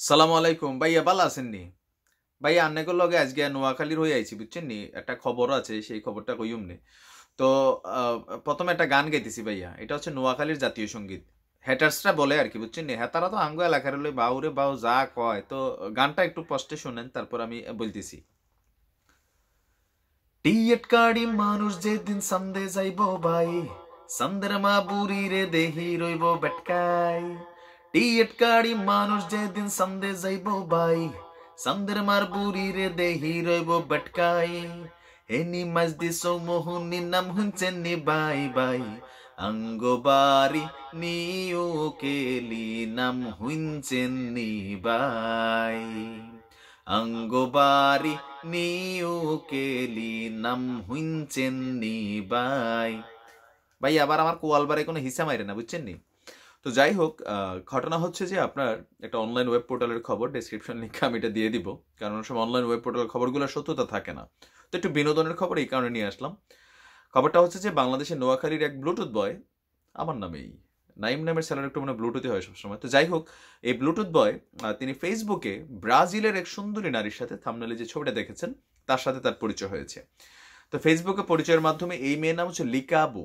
সালামু আলাইকুম ভাইয়া, ভালো আছেন নি? ভাইয়া আন্নাগর লগে আজকে নোয়াখালীর হয়ে আইছি, বুঝছেন নি? একটা খবর আছে, সেই খবরটা কইম নি। তো আহ, প্রথমে একটা গান গাইতেছি ভাইয়া, এটা হচ্ছে নোয়াখালীর জাতীয় সঙ্গীত। হ্যাটার্সরা বলে আর কি, বুঝছেন নি? হ্যাঁ, তারা তো আঙ্গ এলাকার হলে বাউরে বাউ যা কয়। তো গানটা একটু কষ্টে শুনেন, তারপর আমি বলতেছি। টিয়েট কাড়ি মানুষ যেদিন সন্দে যাইব ভাই, সন্দের মা বুড়ি রে দেহি রইব বেটকাই। টিয়েট কাড়ি মানুষ যেদিন সন্দে যাইব ভাই, সন্দের মার বুড়ি রে দেহি রইব বেটকাই। এনি মাঝ দিস মোহনী নাম হুনছেন নি বাই বাই, আঙ্গবাড়ি নিউ কেলি নাম হুনছেন নি বাই। আঙ্গবাড়ি নিউ কেলি নাম হুইনচেন নি বাই। ভাই আবার আমার কোয়ালবারে কোনো হিসা মাইরে না, বুঝছেন নি? তো যাই হোক, ঘটনা হচ্ছে যে আপনার একটা অনলাইন ওয়েব পোর্টালের খবর, ডেসক্রিপশন লিঙ্কে আমি এটা দিয়ে দিব, কারণ অনেক সময় অনলাইন ওয়েব পোর্টালের খবরগুলো সত্যতা থাকে না। তো একটু বিনোদনের খবর এই কারণে নিয়ে আসলাম। খবরটা হচ্ছে যে বাংলাদেশের নোয়াখালীর এক ব্লুটুথ বয়, আমার নামেই নাইম নামের ছেলের একটু মানে ব্লুটুথই হয় সবসময়। তো যাই হোক, এই ব্লুটুথ বয় তিনি ফেসবুকে ব্রাজিলের এক সুন্দরী নারীর সাথে, থাম্বনেলে যে ছবিটা দেখেছেন তার সাথে তার পরিচয় হয়েছে। তো ফেসবুকে পরিচয়ের মাধ্যমে এই মেয়ের নাম হচ্ছে লিকাবু,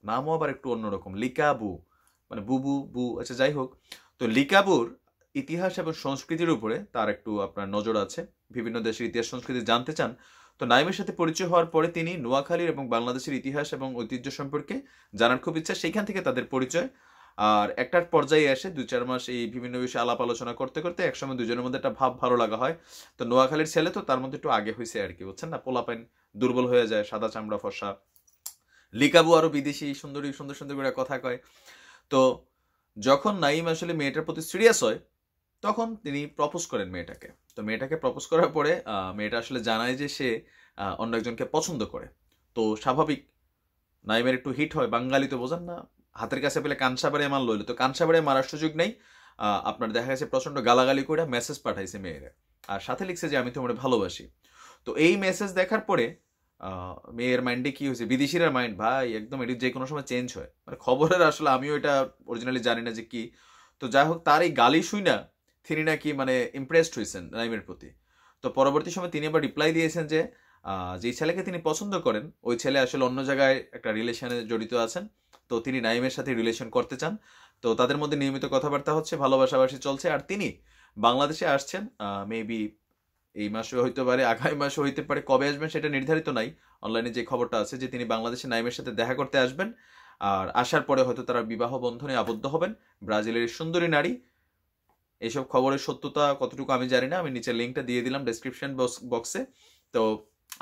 নামও আবার একটু অন্যরকম, লিকাবু মানে বুবু বু, আচ্ছা যাই হোক। তো লিকাবুর ইতিহাস এবং সংস্কৃতির উপরে তার একটু আপনার নজর আছে, বিভিন্ন দেশের ইতিহাস সংস্কৃতি জানতে চান। তো নাইমের সাথে পরিচয় হওয়ার পরে তিনি নোয়াখালীর এবং বাংলাদেশের ইতিহাস এবং ঐতিহ্য সম্পর্কে জানার খুব ইচ্ছা, সেইখান থেকে তাদের পরিচয়। আর একটার পর্যায়ে এসে 2-4 মাস এই বিভিন্ন বিষয়ে আলাপ আলোচনা করতে করতে একসময় দুজনের মধ্যে একটা ভাব ভালো লাগা হয়। তো নোয়াখালীর ছেলে তো তার মধ্যে একটু আগে হয়েছে আর কি, বুঝছেন না? পোলাপাইন দুর্বল হয়ে যায়, সাদা চামড়া ফর্সা। লিকাবু আরো বিদেশি সুন্দরী, সুন্দর সুন্দর করে কথা কয়। তো যখন নাইম আসলে মেয়েটার প্রতি সিরিয়াস হয়, তখন তিনি প্রপোজ করেন মেয়েটাকে। তো মেয়েটাকে প্রপোজ করার পরে মেয়েটা আসলে জানায় যে সে অন্য একজনকে পছন্দ করে। তো স্বাভাবিক, নাইমের একটু হিট হয়, বাঙালি তো বোঝেন না, হাতের কাছে পেলে কানসাবাড়ে মার লইলো। তো কানসাবাড়ে মারার সুযোগ নেই, আপনার দেখা গেছে প্রচন্ড গালাগালি করে মেসেজ পাঠাইছে মেয়েরা, আর সাথে লিখছে যে আমি তোমার ভালোবাসি। তো এই মেসেজ দেখার পরে মেয়ের মাইন্ডে কি হয়েছে, বিদেশিরা মাইন্ড ভাই একদম এটি যে কোনো সময় চেঞ্জ হয়, মানে খবরের আসলে আমিও এটা অরিজিনালি জানি না যে কি। তো যাই হোক, তার এই গালি শুই না তিনি নাকি মানে ইমপ্রেসড হয়েছেন নাইমের প্রতি। তো পরবর্তী সময় তিনি আবার রিপ্লাই দিয়েছেন যে যেই ছেলেকে তিনি পছন্দ করেন ওই ছেলে আসলে অন্য জায়গায় একটা রিলেশনে জড়িত আছেন। তো তিনি নাইমের সাথে রিলেশন করতে চান। তো তাদের মধ্যে নিয়মিত কথাবার্তা হচ্ছে, ভালোবাসাবাসি চলছে, আর তিনি বাংলাদেশে আসছেন মেবি এই মাসে হইতে পারে, আগামী মাসে হইতে পারে, কবে আসবেন সেটা নির্ধারিত নাই। অনলাইনে যে খবরটা আছে যে তিনি বাংলাদেশে নাইমের সাথে দেখা করতে আসবেন, আর আসার পরে হয়তো তারা বিবাহ বন্ধনে আবদ্ধ হবেন। ব্রাজিলের সুন্দরী নারী। এইসব খবরের সত্যতা কতটুকু আমি জানি না, আমি নিচে লিঙ্কটা দিয়ে দিলাম ডেসক্রিপশন বক্সে। তো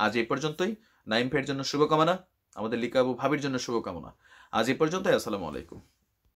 আজ এই পর্যন্তই। নাইম ফের জন্য শুভকামনা, আমাদের লিকাবু ভাবির জন্য শুভকামনা। আজ এই পর্যন্তই, আসসালামু আলাইকুম।